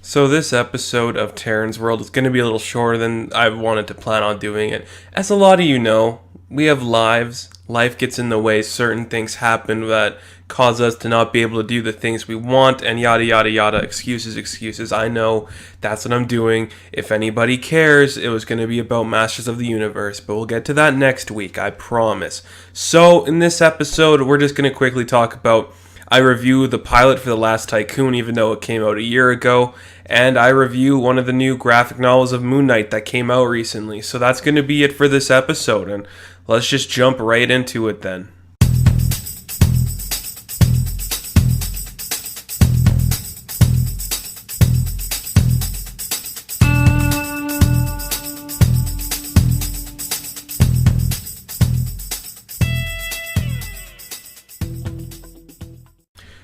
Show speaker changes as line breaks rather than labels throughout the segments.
So this episode of Taran's World is going to be a little shorter than I wanted to plan on doing it. As a lot of you know, we have lives. Life gets in the way. Certain things happen that cause us to not be able to do the things we want and yada yada yada. Excuses. I know that's what I'm doing. If anybody cares, it was going to be about Masters of the Universe, but we'll get to that next week, I promise. So in this episode, we're just going to quickly talk about I review the pilot for The Last Tycoon, even though it came out a year ago, and I review one of the new graphic novels of Moonknight that came out recently. So that's going to be it for this episode, and let's just jump right into it then.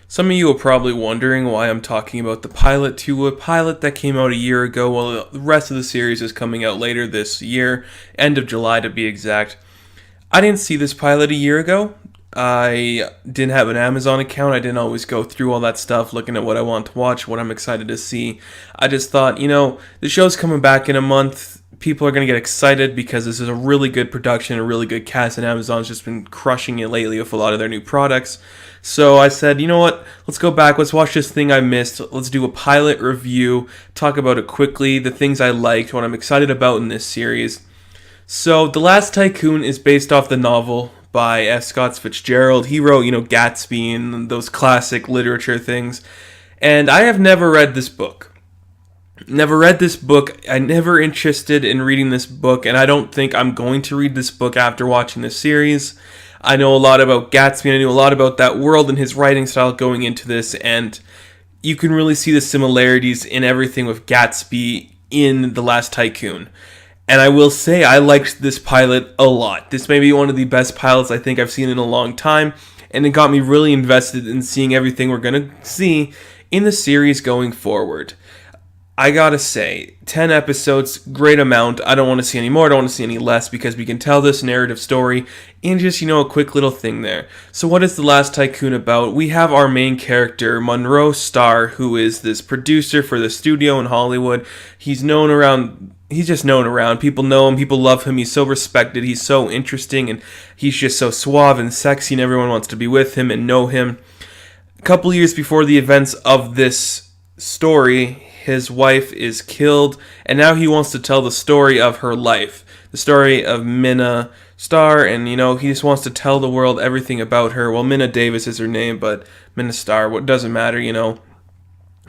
Some of you are probably wondering why I'm talking about the pilot to a pilot that came out a year ago, while the rest of the series is coming out later this year, end of July to be exact. I didn't see this pilot a year ago. I didn't have an Amazon account. I didn't always go through all that stuff, looking at what I want to watch, what I'm excited to see. I just thought, the show's coming back in a month. People are going to get excited because this is a really good production, a really good cast, and Amazon's just been crushing it lately with a lot of their new products. So I said, you know what, let's go back, let's watch this thing I missed, let's do a pilot review, talk about it quickly, the things I liked, what I'm excited about in this series. So The Last Tycoon is based off the novel by F. Scott Fitzgerald. He wrote, Gatsby and those classic literature things. And I have never read this book. I'm never interested in reading this book, and I don't think I'm going to read this book after watching this series. I know a lot about Gatsby, and I knew a lot about that world and his writing style going into this, and you can really see the similarities in everything with Gatsby in The Last Tycoon. And I will say, I liked this pilot a lot. This may be one of the best pilots I think I've seen in a long time, and it got me really invested in seeing everything we're going to see in the series going forward. I gotta say, 10 episodes, great amount. I don't want to see any more, I don't want to see any less, because we can tell this narrative story in just, a quick little thing there. So what is The Last Tycoon about? We have our main character, Monroe Starr, who is this producer for the studio in Hollywood. He's just known around. People know him, people love him, he's so respected, he's so interesting, and he's just so suave and sexy, and everyone wants to be with him and know him. A couple years before the events of this story, his wife is killed, and now he wants to tell the story of her life. The story of Minna Starr, and, he just wants to tell the world everything about her. Well, Minna Davis is her name, but Minna Starr, what doesn't matter,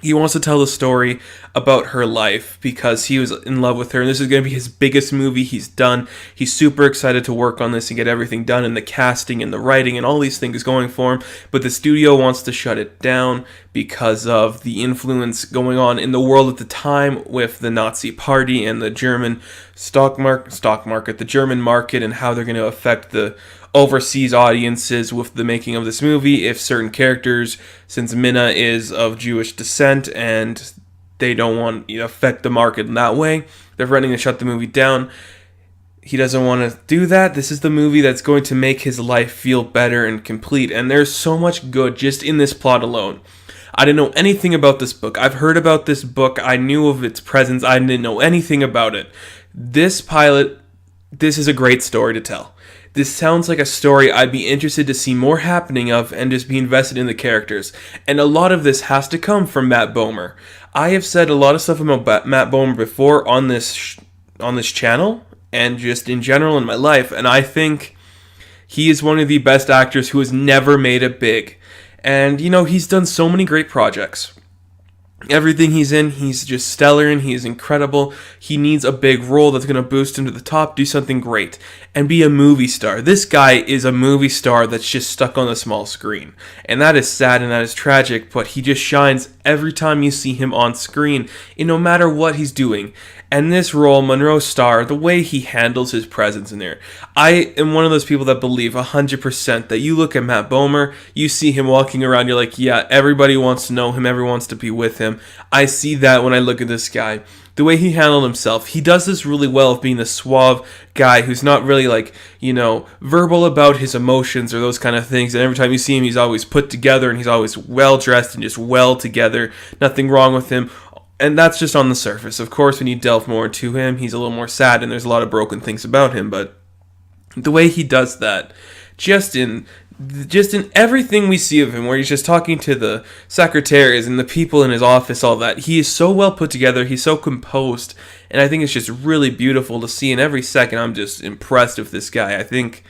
He wants to tell the story about her life because he was in love with her, and this is going to be his biggest movie he's done. He's super excited to work on this and get everything done, and the casting and the writing and all these things going for him, but the studio wants to shut it down because of the influence going on in the world at the time with the Nazi Party and the German the German market, and how they're going to affect the overseas audiences with the making of this movie if certain characters, since Minna is of Jewish descent and they don't want to affect the market in that way, they're threatening to shut the movie down. He doesn't want to do that. This is the movie that's going to make his life feel better and complete, and there's so much good just in this plot alone. I didn't know anything about this book. I've heard about this book. I knew of its presence. I didn't know anything about it. This is a great story to tell. This sounds like a story I'd be interested to see more happening of and just be invested in the characters. And a lot of this has to come from Matt Bomer. I have said a lot of stuff about Matt Bomer before on this channel and just in general in my life, and I think he is one of the best actors who has never made it big. And, he's done so many great projects. Everything he's in, he's just stellar and he is incredible. He needs a big role that's going to boost him to the top, do something great, and be a movie star. This guy is a movie star that's just stuck on the small screen. And that is sad and that is tragic, but he just shines every time you see him on screen, and no matter what he's doing. And this role, Monroe Starr, the way he handles his presence in there, I am one of those people that believe 100% that you look at Matt Bomer, you see him walking around, you're like, yeah, everybody wants to know him, everyone wants to be with him. I see that when I look at this guy. The way he handled himself, he does this really well of being the suave guy who's not really verbal about his emotions or those kind of things. And every time you see him, he's always put together and he's always well dressed and just well together. Nothing wrong with him. And that's just on the surface. Of course, when you delve more into him, he's a little more sad and there's a lot of broken things about him, but the way he does that, just in everything we see of him, where he's just talking to the secretaries and the people in his office, all that, he is so well put together, he's so composed, and I think it's just really beautiful to see, and every second I'm just impressed with this guy. I think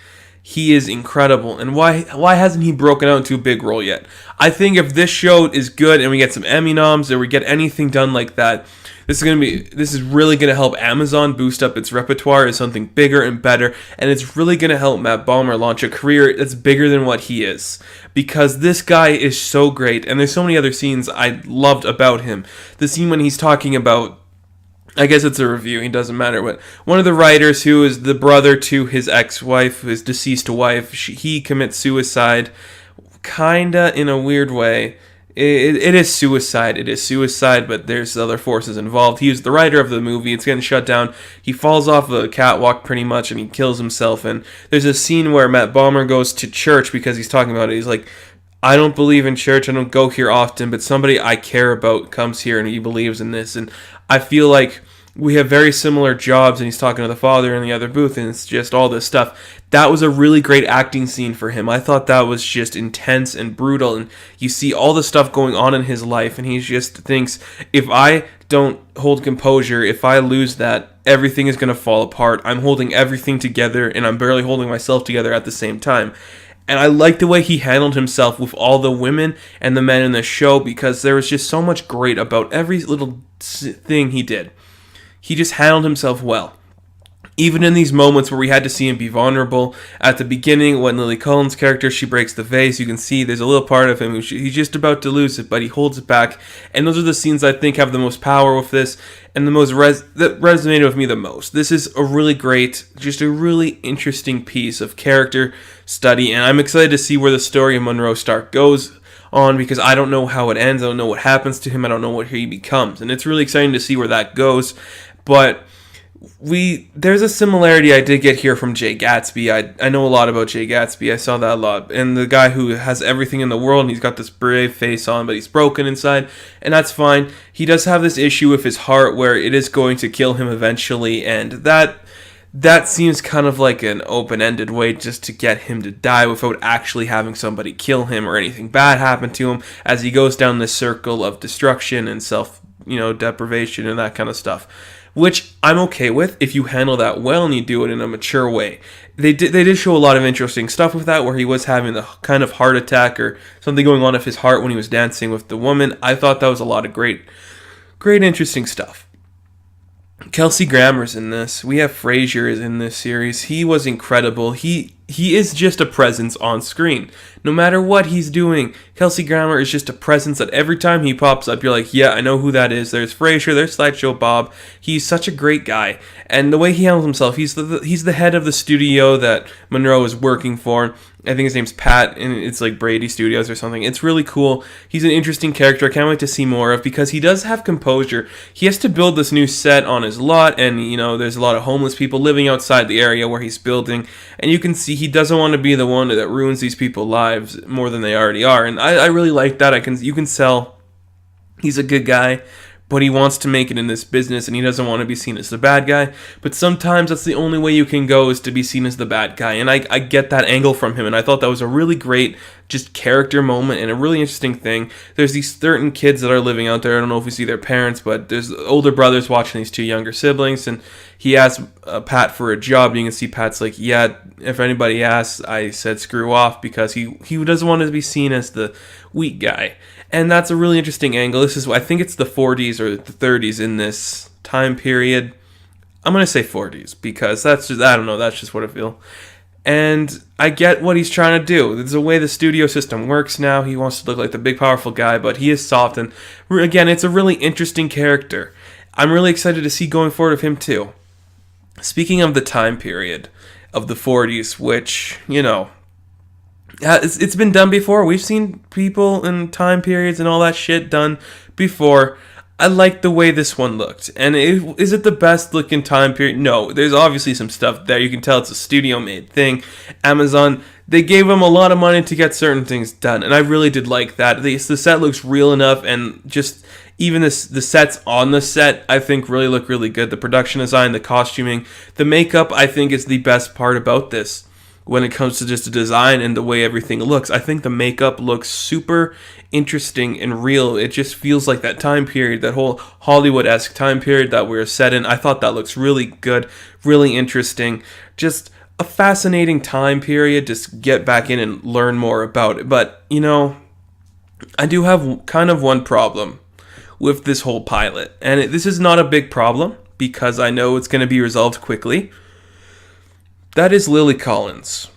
he is incredible, and why hasn't he broken out into a big role yet? I think if this show is good and we get some Emmy noms or we get anything done like that, this is really going to help Amazon boost up its repertoire as something bigger and better, and it's really going to help Matt Bomer launch a career that's bigger than what he is, because this guy is so great, and there's so many other scenes I loved about him. The scene when he's talking about, I guess it's a review, it doesn't matter, but one of the writers who is the brother to his ex-wife, his deceased wife, he commits suicide, kinda in a weird way. It is suicide, but there's other forces involved. He was the writer of the movie, it's getting shut down, he falls off a catwalk pretty much, and he kills himself, and there's a scene where Matt Bomer goes to church because he's talking about it, he's like, I don't believe in church, I don't go here often, but somebody I care about comes here and he believes in this, and I feel like we have very similar jobs, and he's talking to the father in the other booth, and it's just all this stuff. That was a really great acting scene for him. I thought that was just intense and brutal, and you see all the stuff going on in his life, and he just thinks, if I don't hold composure, if I lose that, everything is going to fall apart. I'm holding everything together, and I'm barely holding myself together at the same time. And I like the way he handled himself with all the women and the men in the show, because there was just so much great about every little thing he did. He just handled himself well. Even in these moments where we had to see him be vulnerable, at the beginning when Lily Collins' character, she breaks the vase, you can see there's a little part of him he's just about to lose it, but he holds it back. And those are the scenes I think have the most power with this, and the most that resonated with me the most. This is a really great, just a really interesting piece of character study, and I'm excited to see where the story of Monroe Stark goes on, because I don't know how it ends, I don't know what happens to him, I don't know what he becomes, and it's really exciting to see where that goes. But there's a similarity I did get here from Jay Gatsby. I know a lot about Jay Gatsby, I saw that a lot, and the guy who has everything in the world, and he's got this brave face on, but he's broken inside, and that's fine. He does have this issue with his heart where it is going to kill him eventually, and that seems kind of like an open-ended way just to get him to die without actually having somebody kill him or anything bad happen to him, as he goes down this circle of destruction and deprivation and that kind of stuff, which I'm okay with if you handle that well and you do it in a mature way. They did show a lot of interesting stuff with that, where he was having the kind of heart attack or something going on with his heart when he was dancing with the woman. I thought that was a lot of great interesting stuff. Kelsey Grammer's in this. We have Frasier is in this series. He was incredible. He is just a presence on screen. No matter what he's doing, Kelsey Grammer is just a presence that every time he pops up, you're like, yeah, I know who that is. There's Frasier, there's Slideshow Bob. He's such a great guy. And the way he handles himself, he's the head of the studio that Monroe is working for. I think his name's Pat, and it's like Brady Studios or something. It's really cool. He's an interesting character I can't wait to see more of, because he does have composure. He has to build this new set on his lot, and there's a lot of homeless people living outside the area where he's building, and you can see he doesn't want to be the one that ruins these people's lives more than they already are, and I really like that. You can tell he's a good guy, but he wants to make it in this business, and he doesn't want to be seen as the bad guy. But sometimes that's the only way you can go, is to be seen as the bad guy, and I get that angle from him, and I thought that was a really great just character moment and a really interesting thing. There's these certain kids that are living out there, I don't know if we see their parents, but there's older brothers watching these two younger siblings, and he asks Pat for a job, and you can see Pat's like, yeah, if anybody asks, I said screw off, because he doesn't want to be seen as the weak guy. And that's a really interesting angle. I think it's the 40s or the 30s in this time period. I'm going to say 40s, because that's just what I feel. And I get what he's trying to do. There's a way the studio system works now. He wants to look like the big, powerful guy, but he is soft. And again, it's a really interesting character. I'm really excited to see going forward of him, too. Speaking of the time period of the 40s, which, it's been done before. We've seen people in time periods and all that shit done before. I like the way this one looked. And is it the best looking time period? No, there's obviously some stuff there. You can tell it's a studio made thing. Amazon, they gave them a lot of money to get certain things done. And I really did like that. The set looks real enough, and just Even the sets on the set, I think, really look really good. The production design, the costuming, the makeup, I think, is the best part about this. When it comes to just the design and the way everything looks, I think the makeup looks super interesting and real. It just feels like that time period, that whole Hollywood-esque time period that we're set in. I thought that looks really good, really interesting. Just a fascinating time period. Just get back in and learn more about it. But, I do have kind of one problem with this whole pilot. And this is not a big problem because I know it's going to be resolved quickly. That is Lily Collins.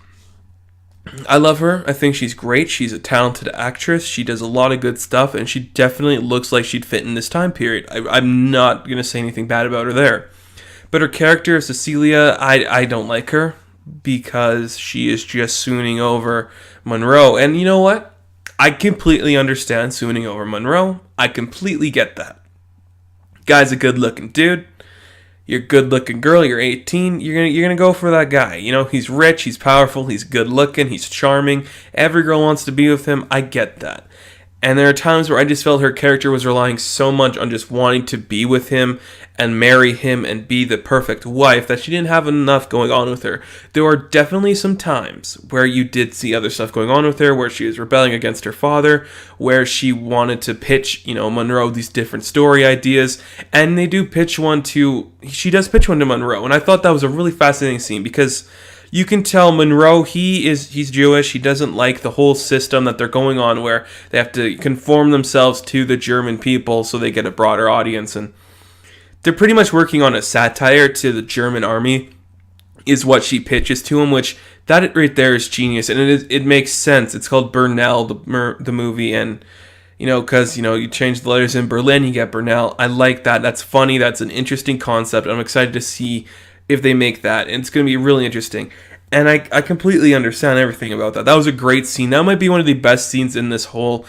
I love her. I think she's great. She's a talented actress. She does a lot of good stuff, and she definitely looks like she'd fit in this time period. I'm not going to say anything bad about her there. But her character, Cecilia, I don't like her because she is just swooning over Monroe. And you know what? I completely understand swooning over Monroe. I completely get that. Guy's a good-looking dude. You're a good-looking girl. You're 18. You're gonna go for that guy. He's rich. He's powerful. He's good-looking. He's charming. Every girl wants to be with him. I get that. And there are times where I just felt her character was relying so much on just wanting to be with him and marry him and be the perfect wife that she didn't have enough going on with her. There are definitely some times where you did see other stuff going on with her, where she was rebelling against her father, where she wanted to pitch, Monroe these different story ideas, and she does pitch one to Monroe, and I thought that was a really fascinating scene because you can tell Monroe, he's Jewish. He doesn't like the whole system that they're going on where they have to conform themselves to the German people so they get a broader audience. And they're pretty much working on a satire to the German army is what she pitches to him, which that right there is genius. And it makes sense. It's called Bernal, the movie. And, because, you change the letters in Berlin, you get Bernal. I like that. That's funny. That's an interesting concept. I'm excited to see if they make that, and it's going to be really interesting. And I completely understand everything about that. That was a great scene. That might be one of the best scenes in this whole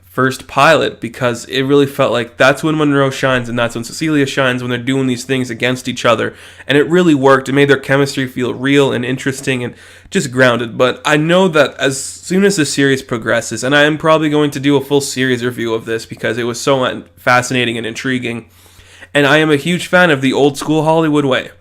first pilot because it really felt like that's when Monroe shines and that's when Cecilia shines, when they're doing these things against each other. And it really worked. It made their chemistry feel real and interesting and just grounded. But I know that as soon as the series progresses, and I am probably going to do a full series review of this because it was so fascinating and intriguing, and I am a huge fan of the old school Hollywood way.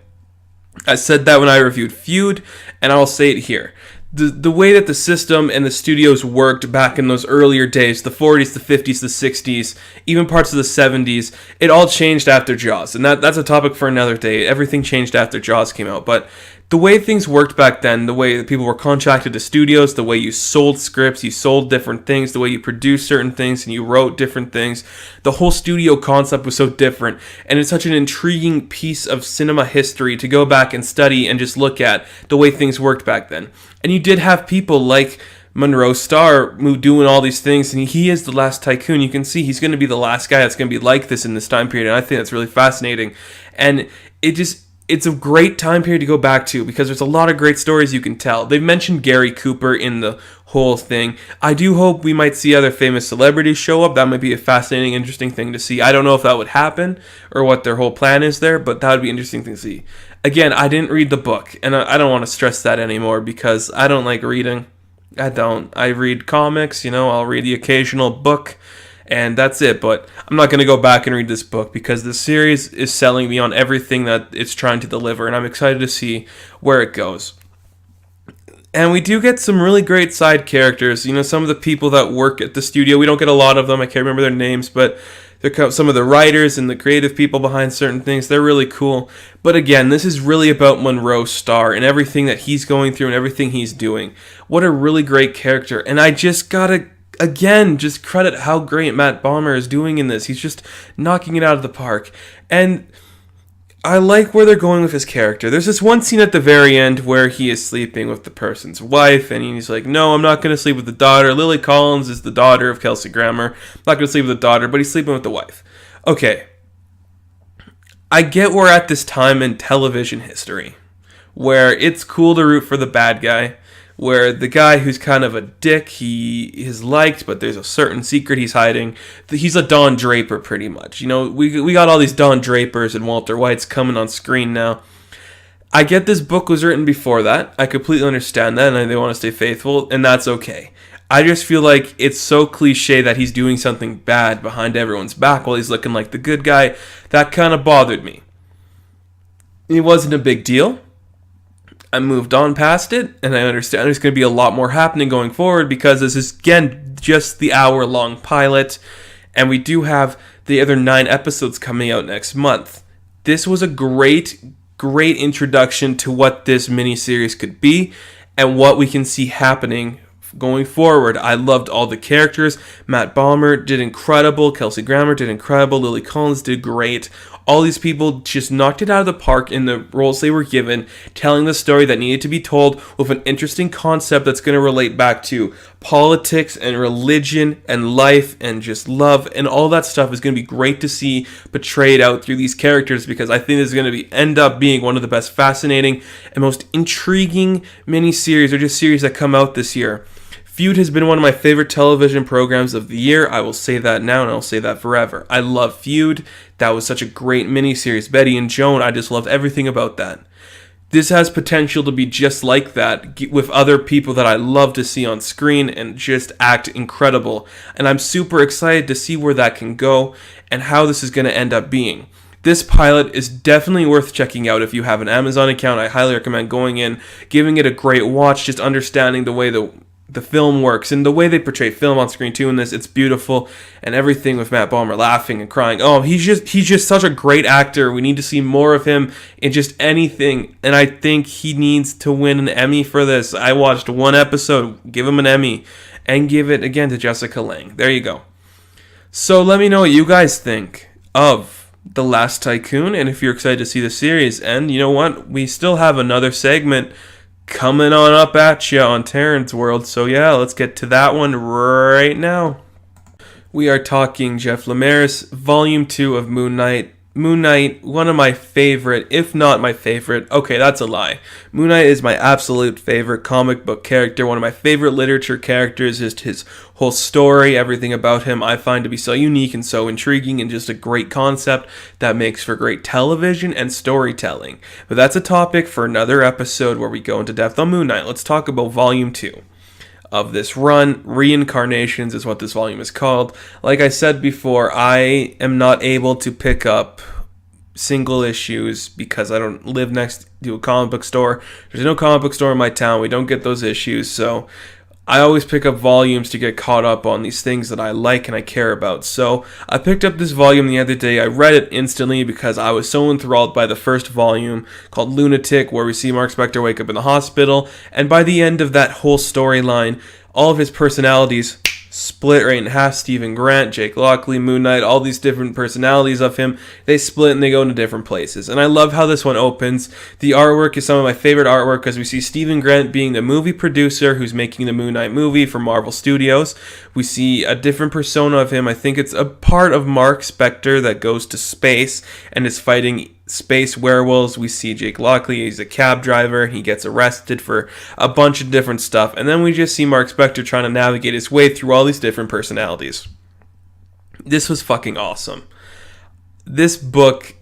I said that when I reviewed Feud, and I'll say it here. The way that the system and the studios worked back in those earlier days, the 40s, the 50s, the 60s, even parts of the 70s, it all changed after Jaws. And that's a topic for another day. Everything changed after Jaws came out. But the way things worked back then, the way that people were contracted to studios, the way you sold scripts, you sold different things, the way you produced certain things and you wrote different things, the whole studio concept was so different. And it's such an intriguing piece of cinema history to go back and study and just look at the way things worked back then. And you did have people like Monroe Starr doing all these things, and he is the last Tycoon. You can see he's going to be the last guy that's going to be like this in this time period, and I think that's really fascinating. And it's a great time period to go back to because there's a lot of great stories you can tell. They've mentioned Gary Cooper in the whole thing. I do hope we might see other famous celebrities show up. That might be a fascinating, interesting thing to see. I don't know if that would happen or what their whole plan is there, but that would be an interesting thing to see. Again, I didn't read the book, and I don't want to stress that anymore because I don't like reading. I don't. I read comics, I'll read the occasional book, and that's it. But I'm not going to go back and read this book because the series is selling me on everything that it's trying to deliver, and I'm excited to see where it goes. And we do get some really great side characters. Some of the people that work at the studio, we don't get a lot of them. I can't remember their names, but they're some of the writers and the creative people behind certain things. They're really cool. But again, this is really about Monroe Starr and everything that he's going through and everything he's doing. What a really great character. And I just gotta, again, just credit how great Matt Bomer is doing in this. He's just knocking it out of the park. And I like where they're going with his character. There's this one scene at the very end where he is sleeping with the person's wife, and he's like, no, I'm not going to sleep with the daughter. Lily Collins is the daughter of Kelsey Grammer. I'm not going to sleep with the daughter, but he's sleeping with the wife. Okay. I get we're at this time in television history where it's cool to root for the bad guy, where the guy who's kind of a dick, he is liked, but there's a certain secret he's hiding. He's a Don Draper, pretty much. We got all these Don Drapers and Walter Whites coming on screen now. I get this book was written before that. I completely understand that, and they want to stay faithful, and that's okay. I just feel like it's so cliche that he's doing something bad behind everyone's back while he's looking like the good guy. That kind of bothered me. It wasn't a big deal. I moved on past it, and I understand there's going to be a lot more happening going forward because this is, again, just the hour-long pilot, and we do have the other 9 episodes coming out next month. This was a great introduction to what this miniseries could be and what we can see happening going forward. I loved all the characters. Matt Bomer did incredible. Kelsey Grammer did incredible. Lily Collins did great. All these people just knocked it out of the park in the roles they were given, telling the story that needed to be told with an interesting concept that's going to relate back to politics and religion and life and just love, and all that stuff is going to be great to see portrayed out through these characters, because I think this is going to end up being one of the best fascinating and most intriguing miniseries or just series that come out this year. Feud has been one of my favorite television programs of the year. I will say that now, and I'll say that forever. I love Feud. That was such a great miniseries. Betty and Joan, I just loved everything about that. This has potential to be just like that with other people that I love to see on screen and just act incredible. And I'm super excited to see where that can go and how this is going to end up being. This pilot is definitely worth checking out if you have an Amazon account. I highly recommend going in, giving it a great watch, just understanding the way the film works and the way they portray film on screen too in this. It's beautiful, and everything with Matt Bomer laughing and crying. Oh, he's just such a great actor. We need to see more of him in just anything, and I think he needs to win an Emmy for this. I watched one episode. Give him an Emmy, and give it again to Jessica Lange. There you go. So let me know what you guys think of The Last Tycoon, and if you're excited to see the series. And you know what? We still have another segment coming on up at you on Taran's World. So yeah, let's get to that one right now. We are talking Jeff Lemire's Volume 2 of Moonknight. Moonknight, one of my favorite, if not my favorite. Okay, that's a lie. Moonknight is my absolute favorite comic book character. One of my favorite literature characters. Just his whole story, everything about him, I find to be so unique and so intriguing, and just a great concept that makes for great television and storytelling. But that's a topic for another episode where we go into depth on Moonknight. Let's talk about Volume 2 of this run. Reincarnations is what this volume is called. Like I said before, I am not able to pick up single issues because I don't live next to a comic book store. There's no comic book store in my town. We don't get those issues, so I always pick up volumes to get caught up on these things that I like and I care about. So I picked up this volume the other day. I read it instantly because I was so enthralled by the first volume called Lunatic, where we see Mark Spector wake up in the hospital. And by the end of that whole storyline, all of his personalities split right in half. Stephen Grant, Jake Lockley, Moonknight, all these different personalities of him, they split and they go into different places. And I love how this one opens. The artwork is some of my favorite artwork because we see Stephen Grant being the movie producer who's making the Moon Knight movie for Marvel Studios. We see a different persona of him. I think it's a part of Mark Spector that goes to space and is fighting space werewolves. We see Jake Lockley, he's a cab driver, he gets arrested for a bunch of different stuff, and then we just see Mark Spector trying to navigate his way through all these different personalities. This was fucking awesome. This book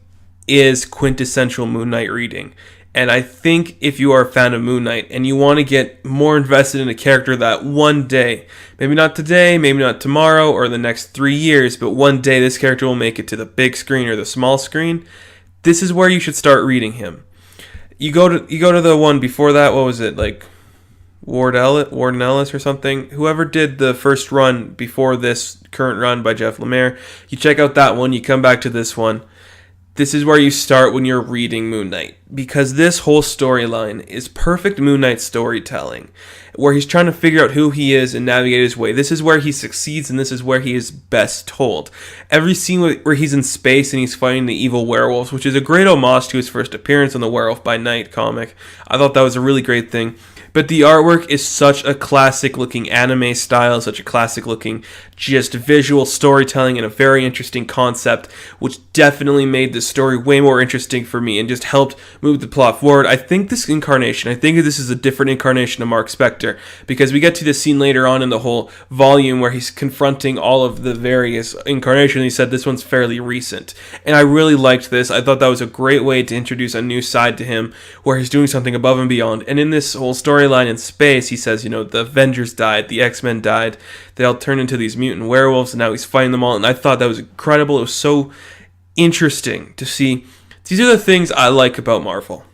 is quintessential Moon Knight reading, and I think if you are a fan of Moon Knight and you want to get more invested in a character that one day, maybe not today, maybe not tomorrow or the next 3 years, but one day this character will make it to the big screen or the small screen, this is where you should start reading him. You go to the one before that. What was it, like Warden Ellis or something? Whoever did the first run before this current run by Jeff Lemire, you check out that one. You come back to this one. This is where you start when you're reading Moon Knight, because this whole storyline is perfect Moon Knight storytelling, where he's trying to figure out who he is and navigate his way. This is where he succeeds, and this is where he is best told. Every scene where he's in space and he's fighting the evil werewolves, which is a great homage to his first appearance on the Werewolf by Night comic. I thought that was a really great thing. But the artwork is such a classic-looking anime style, such a classic-looking just visual storytelling and a very interesting concept, which definitely made the story way more interesting for me and just helped move the plot forward. I think this is a different incarnation of Mark Spector, because we get to this scene later on in the whole volume where he's confronting all of the various incarnations. He said this one's fairly recent, and I really liked this. I thought that was a great way to introduce a new side to him, where he's doing something above and beyond. And in this whole storyline, storyline in space. He says, the Avengers died, the X-Men died, they all turned into these mutant werewolves, and now he's fighting them all. And I thought that was incredible. It was so interesting to see. These are the things I like about Marvel.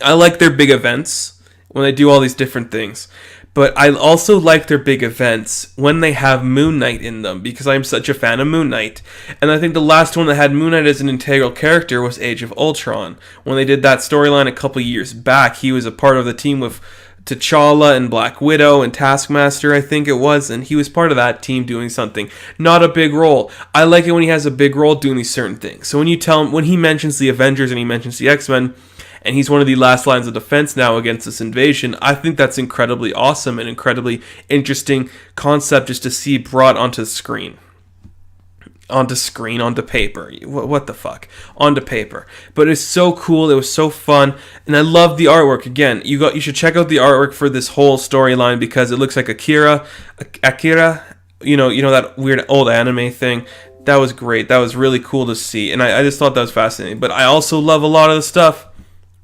I like their big events when they do all these different things. But I also like their big events when they have Moonknight in them, because I'm such a fan of Moonknight. And I think the last one that had Moonknight as an integral character was Age of Ultron. When they did that storyline a couple years back, he was a part of the team with T'Challa and Black Widow and Taskmaster, I think it was, and he was part of that team doing something. Not a big role. I like it when he has a big role doing these certain things. So when he mentions the Avengers and he mentions the X-Men, and he's one of the last lines of defense now against this invasion, I think that's incredibly awesome and incredibly interesting concept just to see brought onto screen. Onto paper. What the fuck? Onto paper. But it's so cool. It was so fun. And I love the artwork. Again, you should check out the artwork for this whole storyline because it looks like Akira, you know that weird old anime thing. That was great. That was really cool to see. And I just thought that was fascinating. But I also love a lot of the stuff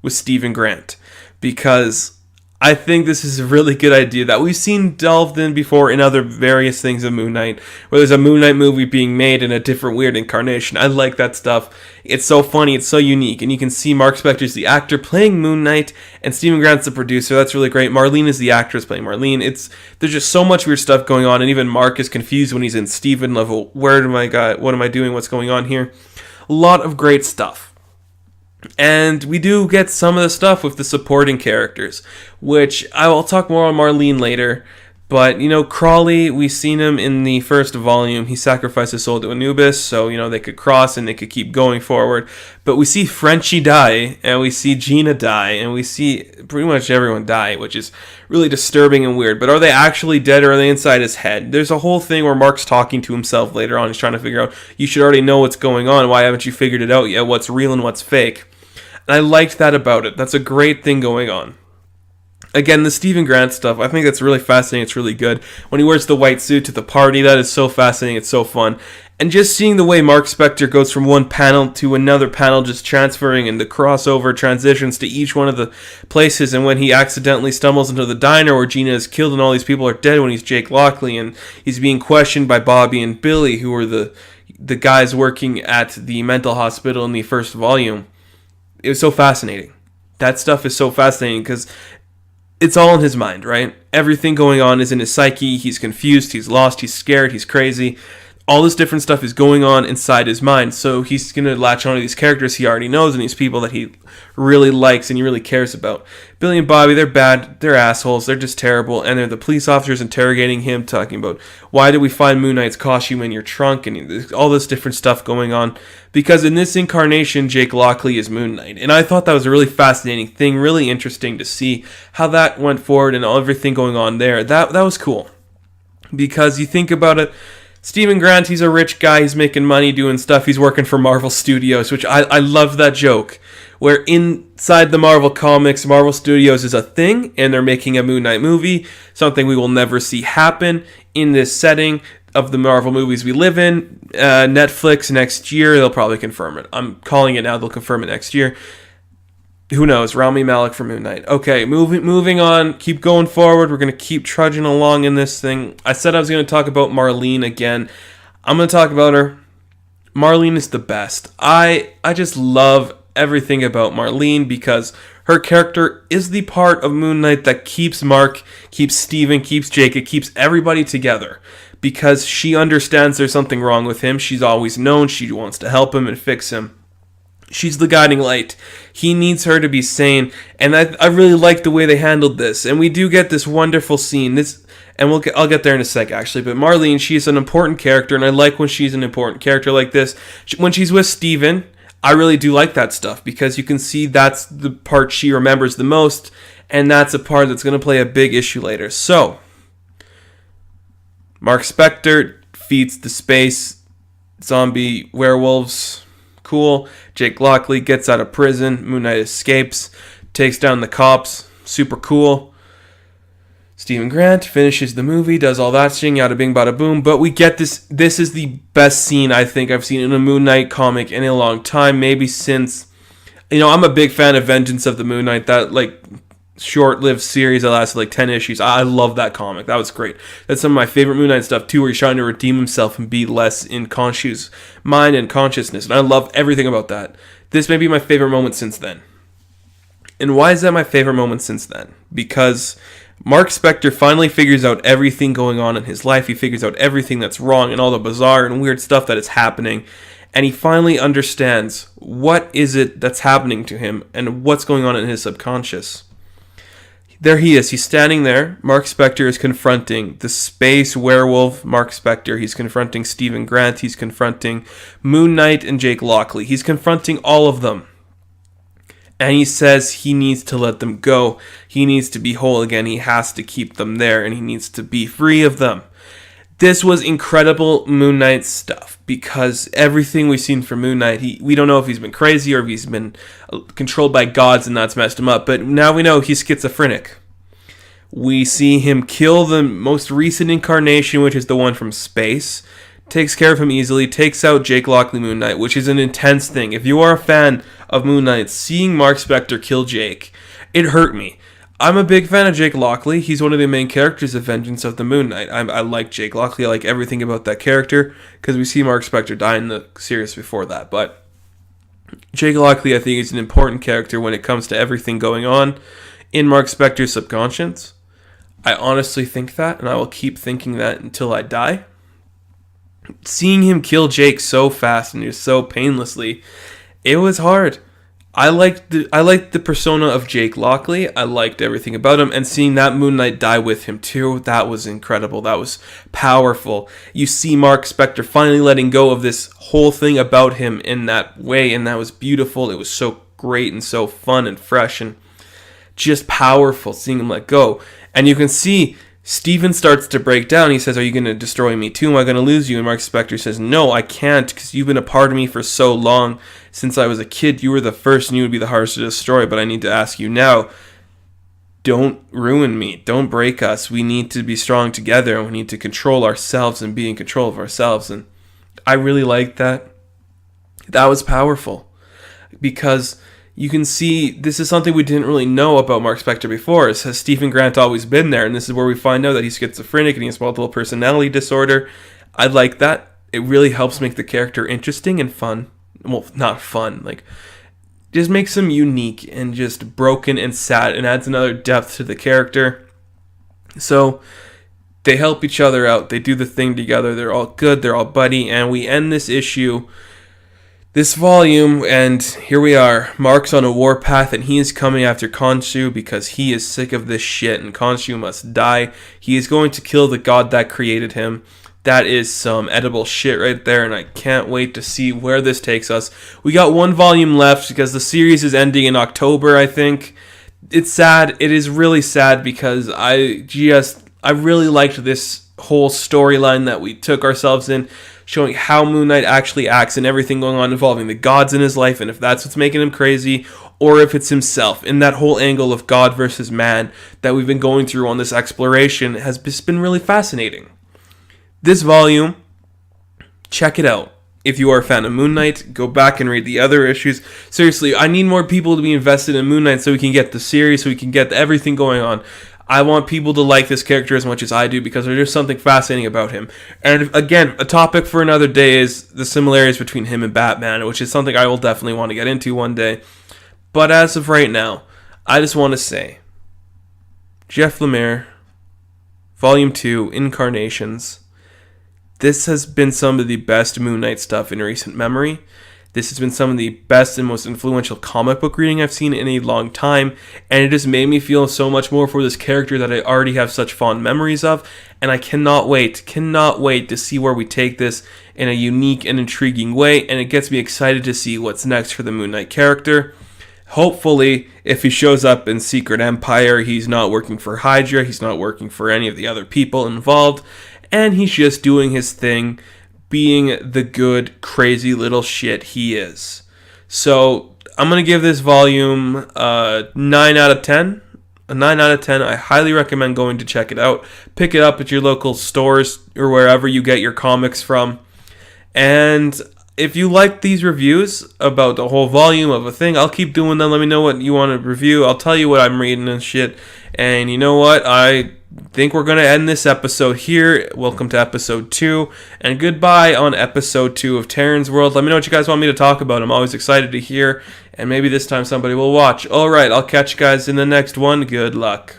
with Stephen Grant, because I think this is a really good idea that we've seen delved in before in other various things of Moon Knight, where there's a Moon Knight movie being made in a different weird incarnation. I like that stuff. It's so funny, it's so unique, and you can see Mark Spector's the actor playing Moon Knight, and Stephen Grant's the producer. That's really great. Marlene is the actress playing Marlene. There's just so much weird stuff going on, and even Mark is confused when he's in Stephen level. Where am I going? What am I doing? What's going on here? A lot of great stuff. And we do get some of the stuff with the supporting characters, which I will talk more on Marlene later. But, Crawley, we've seen him in the first volume. He sacrificed his soul to Anubis, so, they could cross and they could keep going forward. But we see Frenchie die, and we see Gina die, and we see pretty much everyone die, which is really disturbing and weird. But are they actually dead, or are they inside his head? There's a whole thing where Mark's talking to himself later on. He's trying to figure out, you should already know what's going on. Why haven't you figured it out yet? What's real and what's fake? And I liked that about it. That's a great thing going on. Again, the Stephen Grant stuff, I think that's really fascinating. It's really good. When he wears the white suit to the party, that is so fascinating. It's so fun. And just seeing the way Mark Spector goes from one panel to another panel, just transferring, and the crossover transitions to each one of the places. And when he accidentally stumbles into the diner where Gina is killed and all these people are dead, when he's Jake Lockley and he's being questioned by Bobby and Billy, who are the guys working at the mental hospital in the first volume. It was so fascinating. That stuff is so fascinating because it's all in his mind, right? Everything going on is in his psyche. He's confused, he's lost, he's scared, he's crazy. All this different stuff is going on inside his mind. So he's going to latch onto these characters he already knows and these people that he really likes and he really cares about. Billy and Bobby, they're bad, they're assholes, they're just terrible, and they're the police officers interrogating him, talking about, why did we find Moon Knight's costume in your trunk, and all this different stuff going on. Because in this incarnation, Jake Lockley is Moon Knight. And I thought that was a really fascinating thing, really interesting to see how that went forward and everything going on there. That was cool. Because you think about it, Stephen Grant, he's a rich guy, he's making money doing stuff, he's working for Marvel Studios, which I love that joke, where inside the Marvel comics, Marvel Studios is a thing, and they're making a Moon Knight movie, something we will never see happen in this setting of the Marvel movies we live in. Netflix next year, they'll probably confirm it. I'm calling it now, they'll confirm it next year. Who knows? Rami Malek for Moon Knight. Okay, moving on. Keep going forward. We're going to keep trudging along in this thing. I said I was going to talk about Marlene again. I'm going to talk about her. Marlene is the best. I just love everything about Marlene because her character is the part of Moon Knight that keeps Mark, keeps Steven, keeps Jake, it keeps everybody together. Because she understands there's something wrong with him. She's always known. She wants to help him and fix him. She's the guiding light. He needs her to be sane, and I really like the way they handled this. And we do get this wonderful scene. I'll get there in a sec, actually. But Marlene, she's an important character, and I like when she's an important character like this. When she's with Steven, I really do like that stuff because you can see that's the part she remembers the most, and that's a part that's going to play a big issue later. So, Mark Spector defeats the space zombie werewolves. Cool. Jake Lockley gets out of prison. Moon Knight escapes. Takes down the cops. Super cool. Stephen Grant finishes the movie. Does all that shit. Yada bing bada boom. But we get this. This is the best scene I think I've seen in a Moon Knight comic in a long time. Maybe since... I'm a big fan of Vengeance of the Moon Knight. That, short-lived series that lasted like 10 issues. I love that comic. That was great. That's some of my favorite Moon Knight stuff too, where he's trying to redeem himself and be less in Khonshu's mind and consciousness. And I love everything about that. This may be my favorite moment since then. And why is that my favorite moment since then? Because Mark Spector finally figures out everything going on in his life. He figures out everything that's wrong and all the bizarre and weird stuff that is happening. And he finally understands what is it that's happening to him and what's going on in his subconscious. There he is. He's standing there. Mark Spector is confronting the space werewolf Mark Spector. He's confronting Stephen Grant. He's confronting Moon Knight and Jake Lockley. He's confronting all of them. And he says he needs to let them go. He needs to be whole again. He has to keep them there, and he needs to be free of them. This was incredible Moon Knight stuff, because everything we've seen from Moon Knight, we don't know if he's been crazy or if he's been controlled by gods and that's messed him up, but now we know he's schizophrenic. We see him kill the most recent incarnation, which is the one from space, takes care of him easily, takes out Jake Lockley Moon Knight, which is an intense thing. If you are a fan of Moon Knight, seeing Mark Spector kill Jake, it hurt me. I'm a big fan of Jake Lockley. He's one of the main characters of Vengeance of the Moon Knight. I like Jake Lockley. I like everything about that character, because we see Mark Spector die in the series before that. But Jake Lockley, I think, is an important character when it comes to everything going on in Mark Spector's subconscious. I honestly think that, and I will keep thinking that until I die. Seeing him kill Jake so fast and just so painlessly, it was hard. I liked the persona of Jake Lockley. I liked everything about him, and seeing that Moon Knight die with him too, that was incredible. That was powerful. You see Mark Spector finally letting go of this whole thing about him in that way, and that was beautiful. It was so great and so fun and fresh and just powerful seeing him let go. And you can see Steven starts to break down. He says, "Are you going to destroy me too? Am I going to lose you?" And Mark Spector says, "No, I can't, because you've been a part of me for so long. Since I was a kid, you were the first and you would be the hardest to destroy. But I need to ask you now, don't ruin me. Don't break us. We need to be strong together, and we need to control ourselves and be in control of ourselves." And I really liked that. That was powerful, because you can see this is something we didn't really know about Mark Spector before. Has Stephen Grant always been there? And this is where we find out that he's schizophrenic and he has multiple personality disorder. I like that. It really helps make the character interesting and fun. Well, not fun. Like, just makes him unique and just broken and sad and adds another depth to the character. So they help each other out. They do the thing together. They're all good. They're all buddy. And we end this issue, this volume, and here we are. Mark's on a warpath, and he is coming after Khonshu because he is sick of this shit, and Khonshu must die. He is going to kill the god that created him. That is some edible shit right there, and I can't wait to see where this takes us. We got one volume left because the series is ending in October, I think. It's sad. It is really sad, because I really liked this whole storyline that we took ourselves in, showing how Moon Knight actually acts and everything going on involving the gods in his life, and if that's what's making him crazy, or if it's himself. And that whole angle of God versus man that we've been going through on this exploration has just been really fascinating. This volume, check it out. If you are a fan of Moon Knight, go back and read the other issues. Seriously, I need more people to be invested in Moon Knight so we can get the series, so we can get everything going on. I want people to like this character as much as I do, because there's just something fascinating about him. And again, a topic for another day is the similarities between him and Batman, which is something I will definitely want to get into one day. But as of right now, I just want to say, Jeff Lemire, Volume 2, Incarnations. This has been some of the best Moon Knight stuff in recent memory. This has been some of the best and most influential comic book reading I've seen in a long time, and it just made me feel so much more for this character that I already have such fond memories of, and I cannot wait to see where we take this in a unique and intriguing way, and it gets me excited to see what's next for the Moon Knight character. Hopefully, if he shows up in Secret Empire, he's not working for Hydra, he's not working for any of the other people involved, and he's just doing his thing, being the good, crazy little shit he is. So, I'm going to give this volume a 9 out of 10. A 9 out of 10. I highly recommend going to check it out. Pick it up at your local stores or wherever you get your comics from. And if you like these reviews about the whole volume of a thing, I'll keep doing them. Let me know what you want to review. I'll tell you what I'm reading and shit. And you know what? I think we're going to end this episode here. Welcome to episode 2. And goodbye on episode 2 of Taran's World. Let me know what you guys want me to talk about. I'm always excited to hear. And maybe this time somebody will watch. Alright, I'll catch you guys in the next one. Good luck.